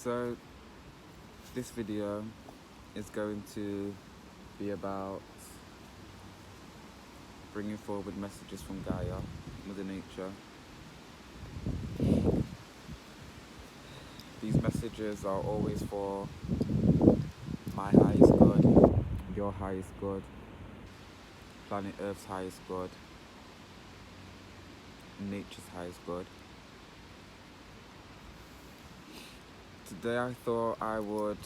So this video is going to be about bringing forward messages from Gaia, Mother Nature. These messages are always for my highest good, your highest good, planet Earth's highest good, nature's highest good. Today I thought I would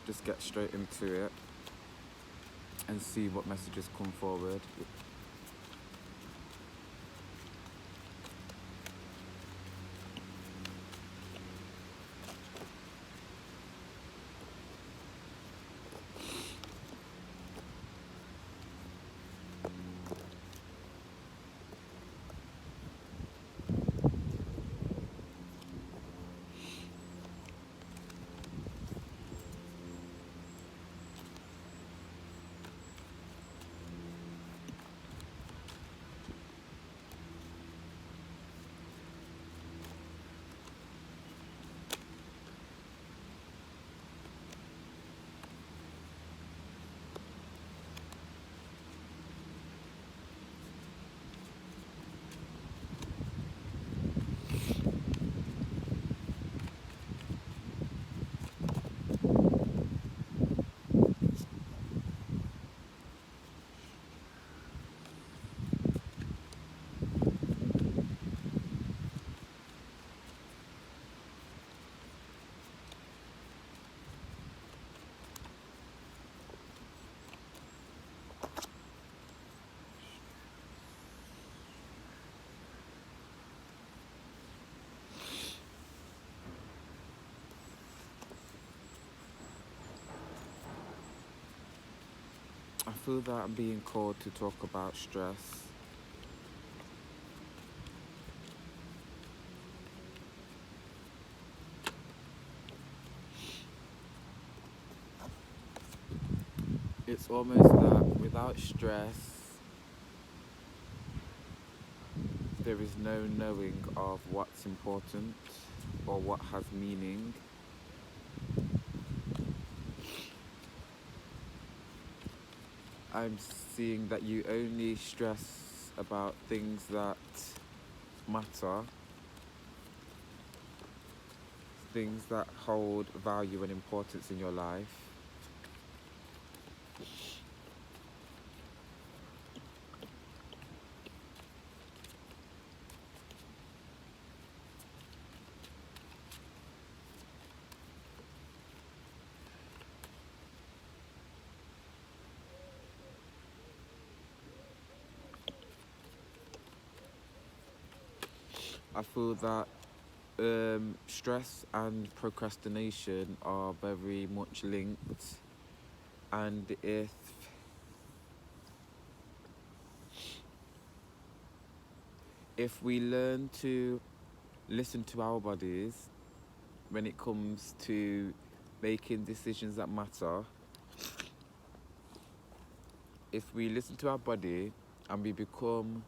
just get straight into it and see what messages come forward. I feel that I'm being called to talk about stress. It's almost that without stress, there is no knowing of what's important or what has meaning. I'm seeing that you only stress about things that matter, things that hold value and importance in your life. I feel that stress and procrastination are very much linked, and if we learn to listen to our bodies when it comes to making decisions that matter, if we listen to our body and we become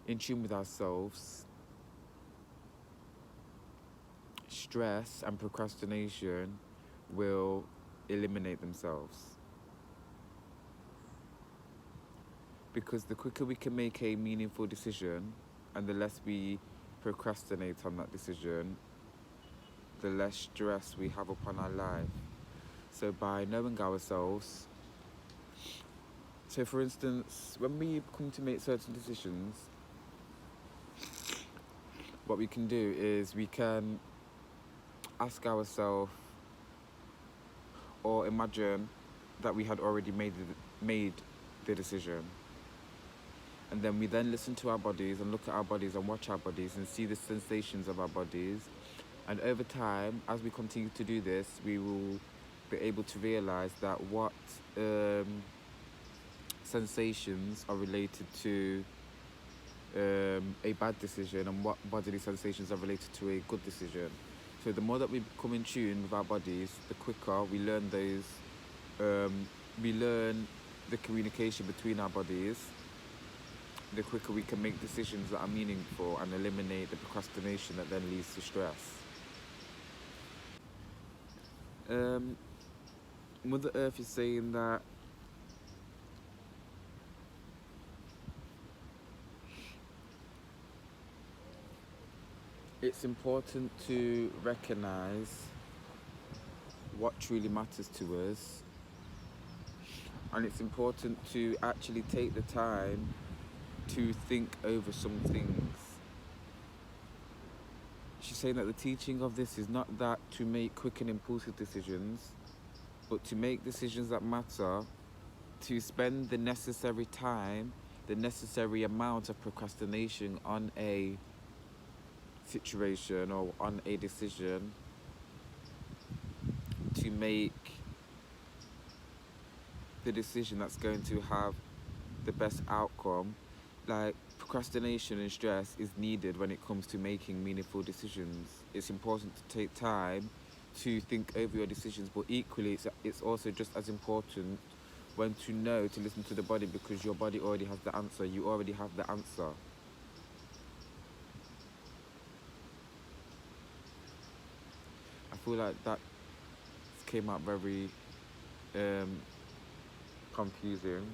in tune with ourselves, stress and procrastination will eliminate themselves. Because the quicker we can make a meaningful decision and the less we procrastinate on that decision, the less stress we have upon our life. So by knowing ourselves, so for instance, when we come to make certain decisions, what we can do is we can ask ourselves or imagine that we had already made the decision. And then we listen to our bodies and look at our bodies and watch our bodies and see the sensations of our bodies. And over time, as we continue to do this, we will be able to realize that what sensations are related to a bad decision and what bodily sensations are related to a good decision. So the more that we become in tune with our bodies, the quicker we learn those, we learn the communication between our bodies, the quicker we can make decisions that are meaningful and eliminate the procrastination that then leads to stress. Mother Earth is saying that it's important to recognize what truly matters to us, and it's important to actually take the time to think over some things. She's saying that the teaching of this is not that to make quick and impulsive decisions, but to make decisions that matter, to spend the necessary time, the necessary amount of procrastination on a situation or on a decision to make the decision that's going to have the best outcome. Like, procrastination and stress is needed when it comes to making meaningful decisions. It's important to take time to think over your decisions, but equally it's also just as important when to know to listen to the body, because your body already has the answer. You already have the answer. I feel like that came out very confusing.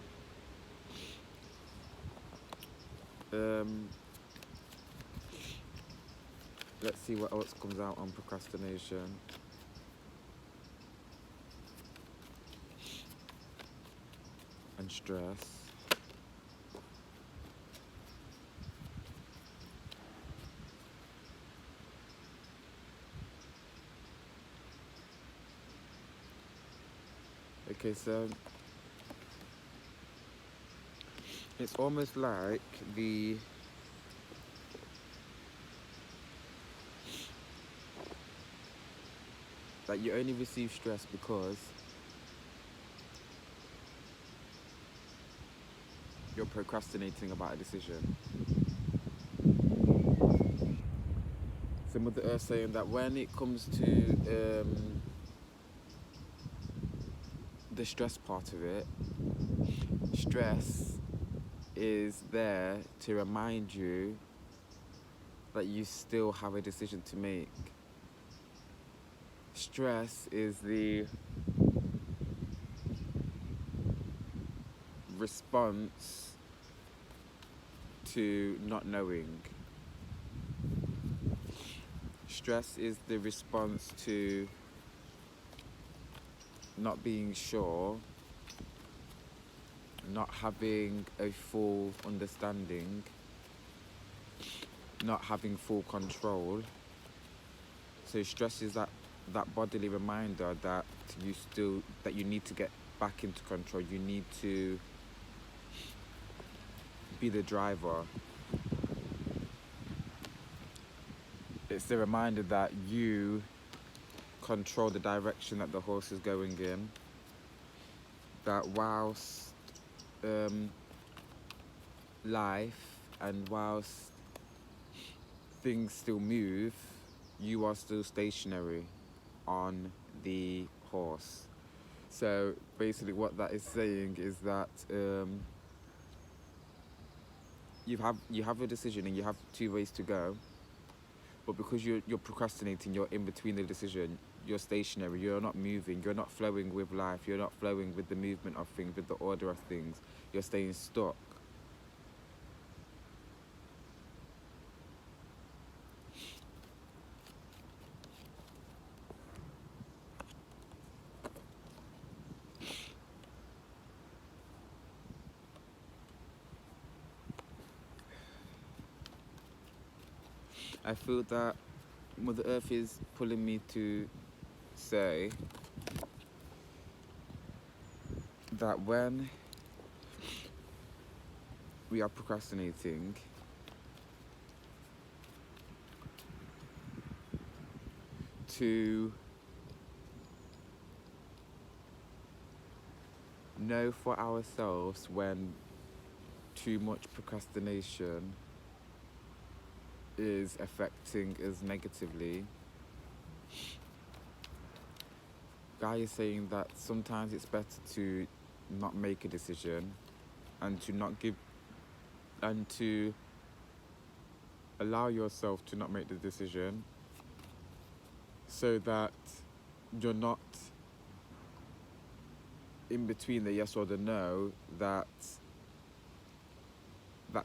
Let's see what else comes out on procrastination. And stress. Okay, so it's almost like that you only receive stress because you're procrastinating about a decision. So Mother Earth saying that when it comes to the stress part of it, stress is there to remind you that you still have a decision to make. Stress is the response to not knowing. Stress is the response to not being sure, not having a full understanding, not having full control. So stress is that bodily reminder that you need to get back into control. You need to be the driver. It's the reminder that you control the direction that the horse is going in. That whilst life and whilst things still move, you are still stationary on the horse. So basically what that is saying is that you have a decision and you have two ways to go, but because you're procrastinating, you're in between the decision, you're stationary, you're not moving, you're not flowing with life, you're not flowing with the movement of things, with the order of things, you're staying stuck. I feel that Mother Earth is pulling me to say that when we are procrastinating, to know for ourselves when too much procrastination is affecting us negatively. Gaia is saying that sometimes it's better to not make a decision and to not give and to allow yourself to not make the decision, so that you're not in between the yes or the no, that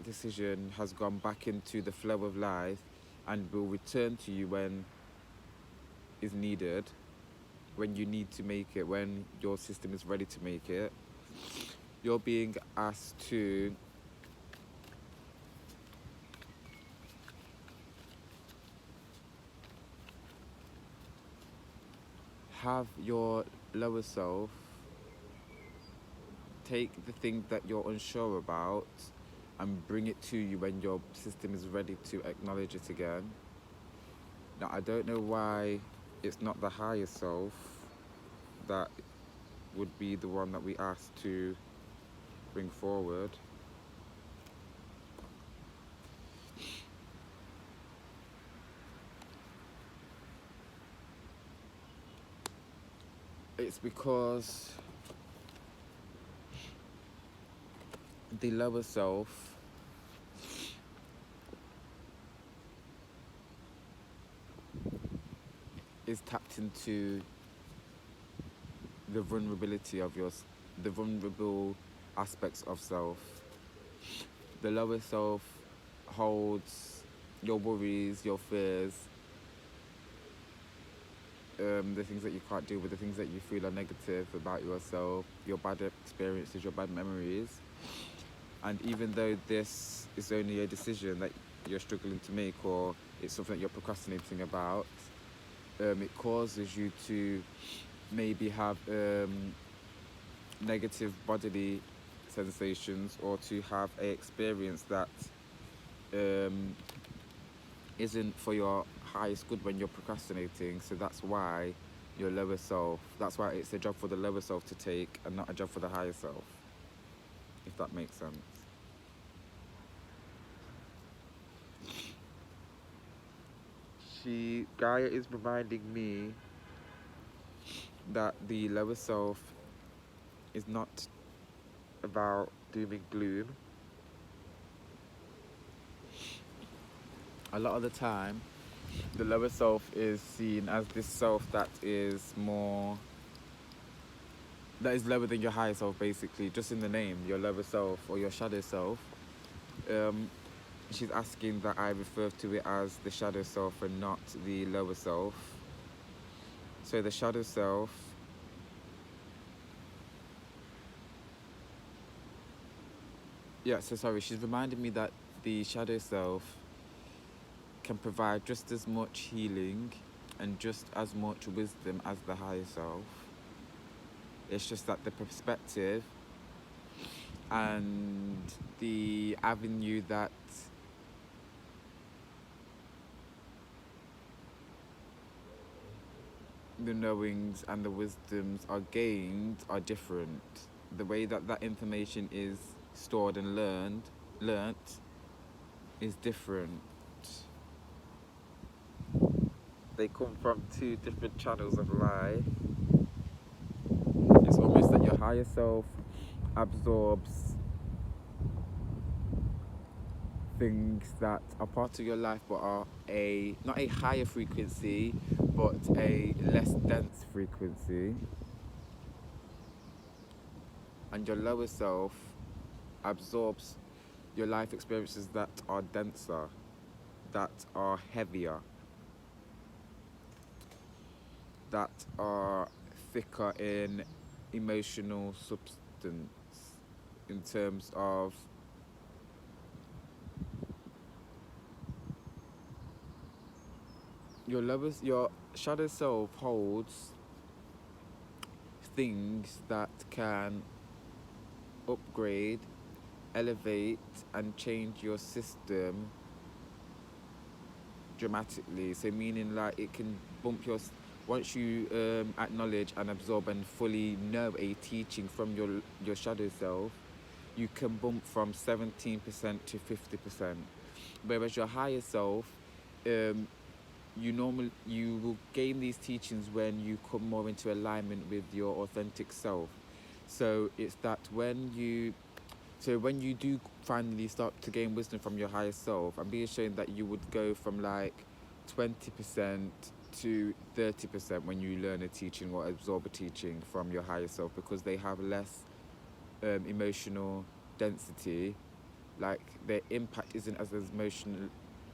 decision has gone back into the flow of life and will return to you when is needed, when you need to make it, when your system is ready to make it. You're being asked to have your lower self take the thing that you're unsure about and bring it to you when your system is ready to acknowledge it again. Now, I don't know why it's not the higher self that would be the one that we ask to bring forward. It's because the lower self is tapped into the vulnerability of the vulnerable aspects of self. The lower self holds your worries, your fears, the things that you can't deal with, the things that you feel are negative about yourself, your bad experiences, your bad memories. And even though this is only a decision that you're struggling to make, or it's something that you're procrastinating about, it causes you to maybe have negative bodily sensations, or to have an experience that isn't for your highest good when you're procrastinating. So that's why your lower self, that's why it's a job for the lower self to take and not a job for the higher self, if that makes sense. Gaia is reminding me that the lower self is not about doom and gloom. A lot of the time, the lower self is seen as this self that is lower than your higher self, basically, just in the name, your lower self or your shadow self. She's asking that I refer to it as the shadow self and not the lower self. So the shadow self she's reminding me that the shadow self can provide just as much healing and just as much wisdom as the higher self. It's just that the perspective and the avenue that the knowings and the wisdoms are gained are different. The way that information is stored and learnt is different. They come from two different channels of life. It's almost that your higher self absorbs things that are part of your life but are not a higher frequency but a less dense frequency, and your lower self absorbs your life experiences that are denser, that are heavier, that are thicker in emotional substance, in terms of your shadow self holds things that can upgrade, elevate and change your system dramatically. So meaning, like, it can bump once you acknowledge and absorb and fully know a teaching from your shadow self, you can bump from 17% to 50%. Whereas your higher self, you will gain these teachings when you come more into alignment with your authentic self. So it's that when you So when you do finally start to gain wisdom from your higher self, I'm being shown that you would go from like 20% to 30% when you learn a teaching or absorb a teaching from your higher self, because they have less emotional density. Like their impact isn't as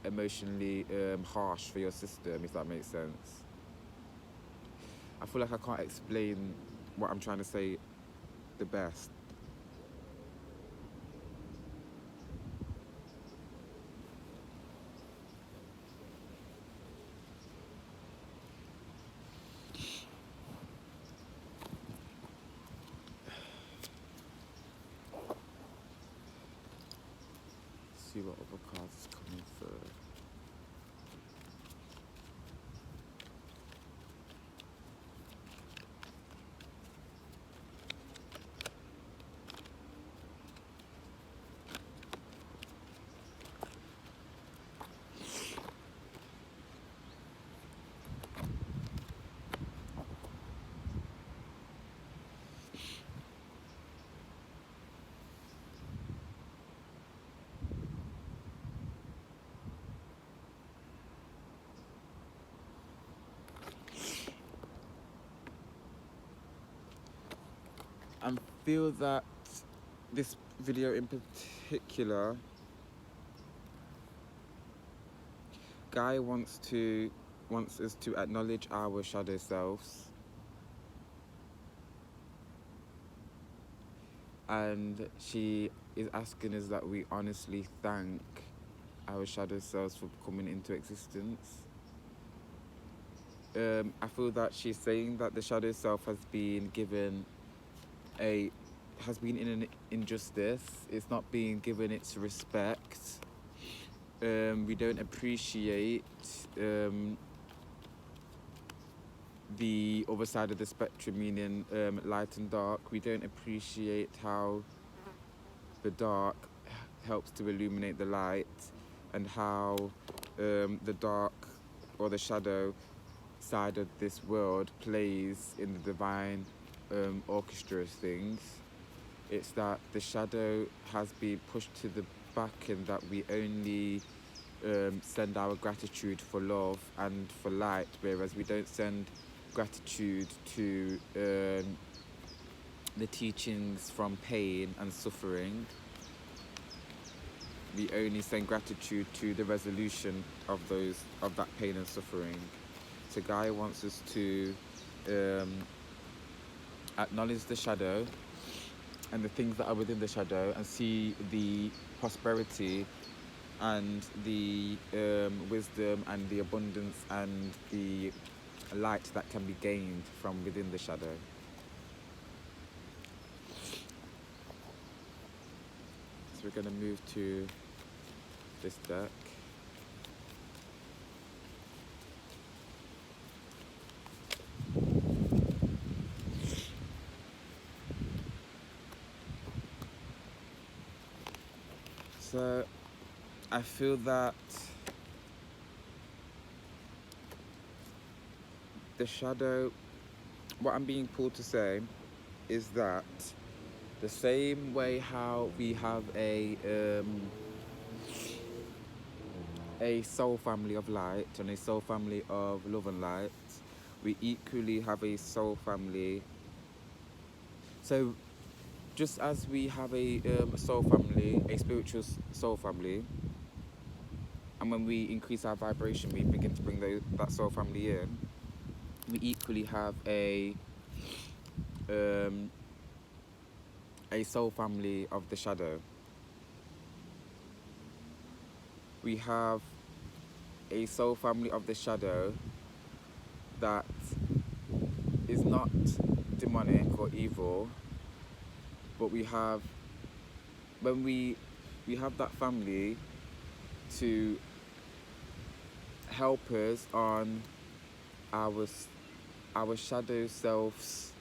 emotionally harsh for your system, if that makes sense. I feel like I can't explain what I'm trying to say the best. See what other cards is coming through. I feel that this video in particular, Gaia wants us to acknowledge our shadow selves, and she is asking us that we honestly thank our shadow selves for coming into existence. I feel that she's saying that the shadow self has been in an injustice. It's not being given its respect. We don't appreciate the other side of the spectrum, meaning light and dark. We don't appreciate how the dark helps to illuminate the light, and how the dark or the shadow side of this world plays in the divine orchestra of things. It's that the shadow has been pushed to the back, and that we only send our gratitude for love and for light, whereas we don't send gratitude to the teachings from pain and suffering. We only send gratitude to the resolution of that pain and suffering. So Gaia wants us to acknowledge the shadow and the things that are within the shadow, and see the prosperity and the wisdom and the abundance and the light that can be gained from within the shadow. So we're going to move to this deck. So I feel that the shadow, what I'm being pulled to say is that the same way how we have a soul family of light and a soul family of love and light, we equally have a soul family. So just as we have a soul family, a spiritual soul family, and when we increase our vibration, we begin to bring that soul family in, we equally have a soul family of the shadow. We have a soul family of the shadow that is not demonic or evil, but we have, when we have that family to help us on our shadow self's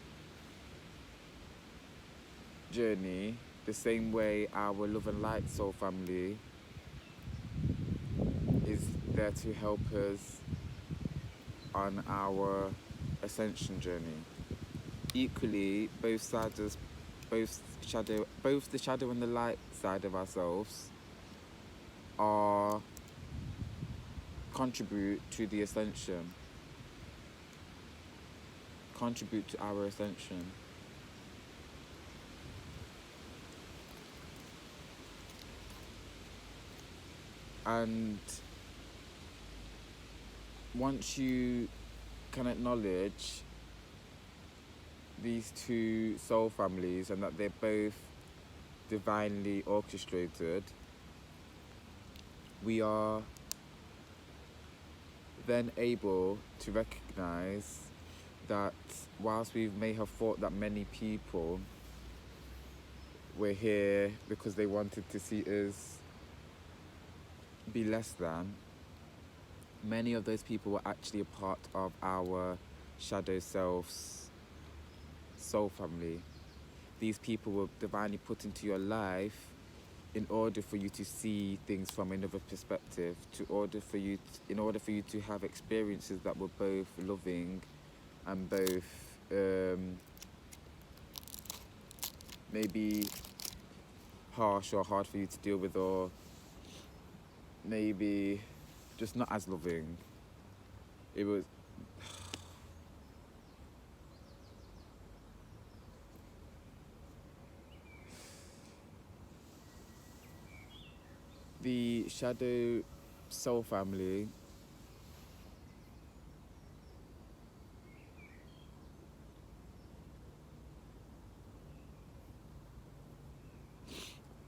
journey, the same way our love and light soul family is there to help us on our ascension journey. Equally, both sides both the shadow and the light side of ourselves are contribute to the ascension, contribute to our ascension. And once you can acknowledge these two soul families and that they're both divinely orchestrated, we are then able to recognize that whilst we may have thought that many people were here because they wanted to see us be less than, many of those people were actually a part of our shadow self's soul family. These people were divinely put into your life in order for you to see things from another perspective, in order for you to have experiences that were both loving and both maybe harsh or hard for you to deal with, or maybe just not as loving. It was the shadow soul family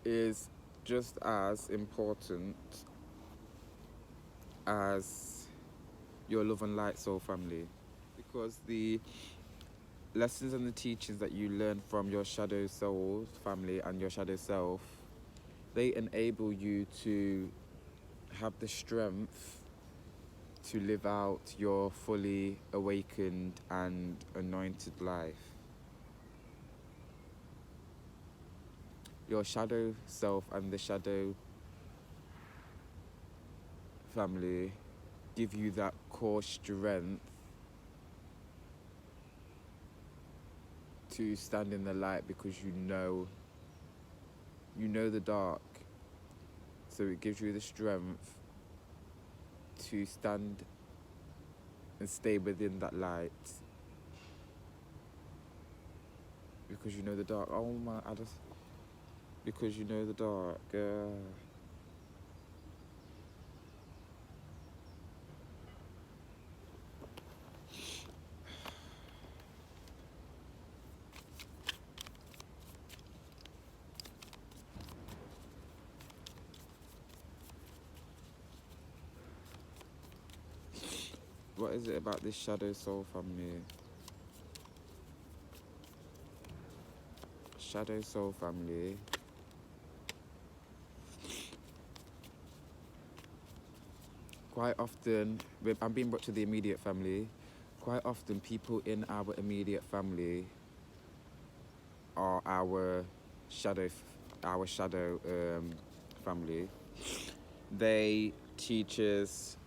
is just as important as your love and light soul family, because the lessons and the teachings that you learn from your shadow soul family and your shadow self, they enable you to have the strength to live out your fully awakened and anointed life. Your shadow self and the shadow family give you that core strength to stand in the light, because you know the dark, so it gives you the strength to stand and stay within that light, because you know the dark. Oh my, because you know the dark. What is it about this shadow soul family? Shadow soul family quite often, I'm being brought to the immediate family. Quite often people in our immediate family are our shadow family. They teach us,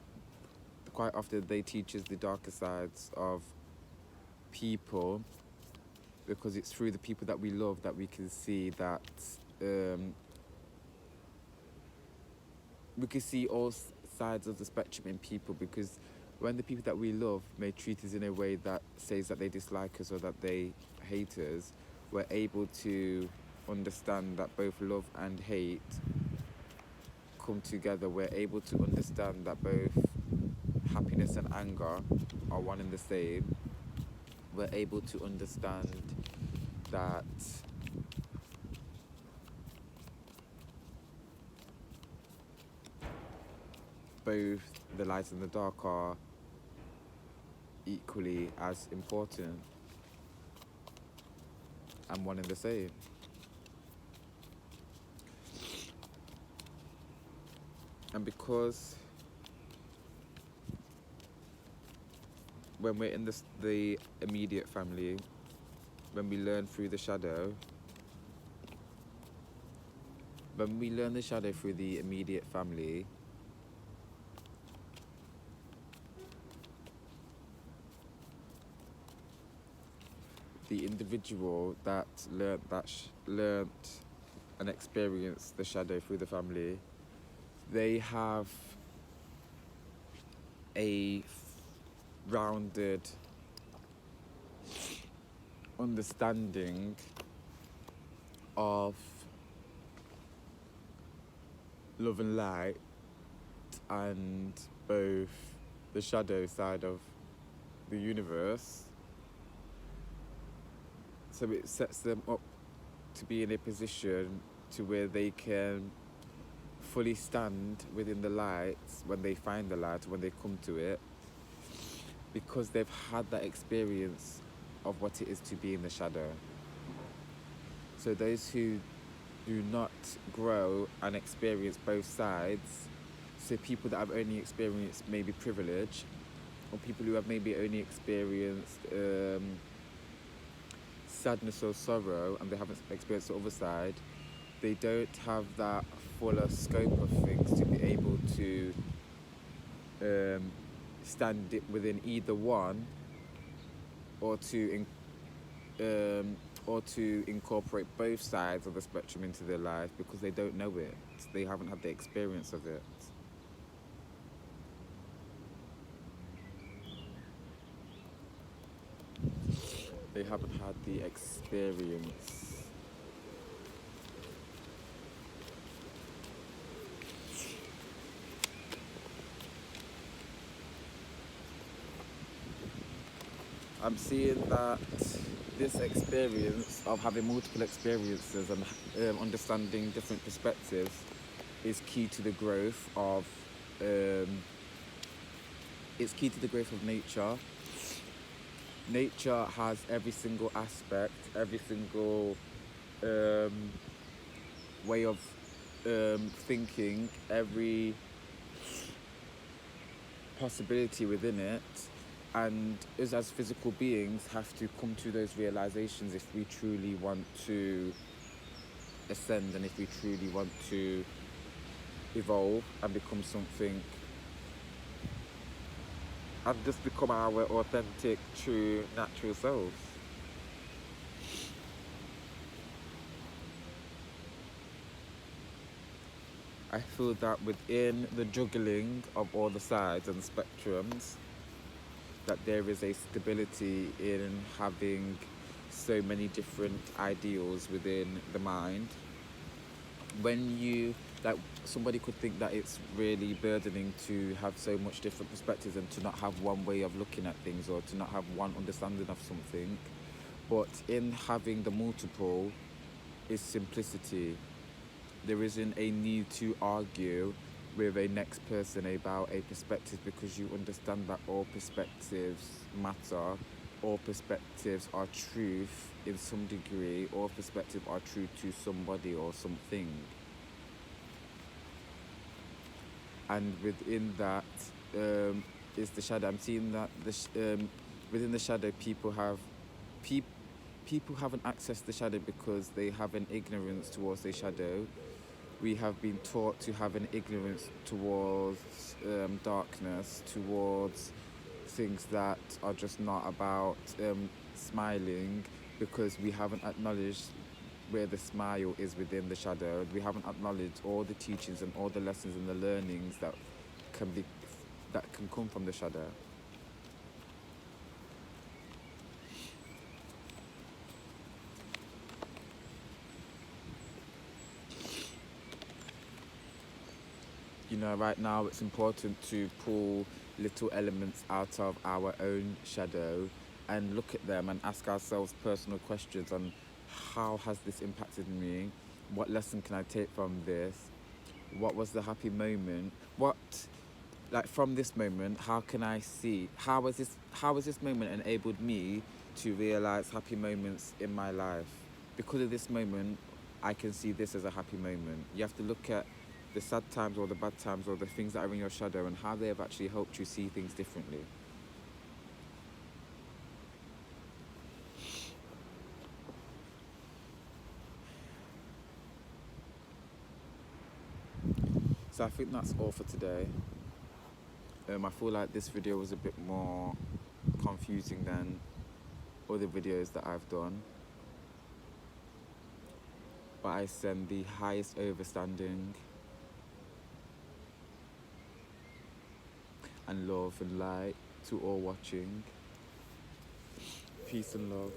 quite often they teach us the darker sides of people, because it's through the people that we love that we can see that we can see all sides of the spectrum in people, because when the people that we love may treat us in a way that says that they dislike us or that they hate us, we're able to understand that both love and hate come together. We're able to understand that both happiness and anger are one and the same. We're able to understand that both the light and the dark are equally as important and one and the same. And because when we're in the immediate family, when we learn through the shadow, when we learn the shadow through the immediate family, the individual that learnt and experienced the shadow through the family, they have a rounded understanding of love and light, and both the shadow side of the universe. So it sets them up to be in a position to where they can fully stand within the light when they find the light, when they come to it, because they've had that experience of what it is to be in the shadow. So those who do not grow and experience both sides, so people that have only experienced maybe privilege, or people who have maybe only experienced sadness or sorrow and they haven't experienced the other side, they don't have that fuller scope of things to be able to stand it within either one, or to incorporate both sides of the spectrum into their life, because they don't know it. They haven't had the experience of it. They haven't had the experience. I'm seeing that this experience of having multiple experiences and understanding different perspectives is key to the growth of nature. Nature has every single aspect, every single way of thinking, every possibility within it, and us as physical beings have to come to those realizations if we truly want to ascend, and if we truly want to evolve and become something, and just become our authentic, true, natural selves. I feel that within the juggling of all the sides and spectrums, that there is a stability in having so many different ideals within the mind. When you, like, somebody could think that it's really burdening to have so much different perspectives and to not have one way of looking at things, or to not have one understanding of something. But in having the multiple is simplicity. There isn't a need to argue with a next person about a perspective, because you understand that all perspectives matter, all perspectives are truth in some degree, all perspectives are true to somebody or something. And within that is the shadow. I'm seeing that within the shadow, people haven't accessed the shadow because they have an ignorance towards the shadow. We have been taught to have an ignorance towards darkness, towards things that are just not about smiling, because we haven't acknowledged where the smile is within the shadow. We haven't acknowledged all the teachings and all the lessons and the learnings that can come from the shadow. You know, right now it's important to pull little elements out of our own shadow and look at them and ask ourselves personal questions on how has this impacted me? What lesson can I take from this? What was the happy moment? From this moment, how can I see? How has this moment enabled me to realize happy moments in my life? Because of this moment, I can see this as a happy moment. You have to look at the sad times or the bad times or the things that are in your shadow and how they have actually helped you see things differently. So I think that's all for today. I feel like this video was a bit more confusing than or the videos that I've done. But I send the highest overstanding and love and light to all watching. Peace and love.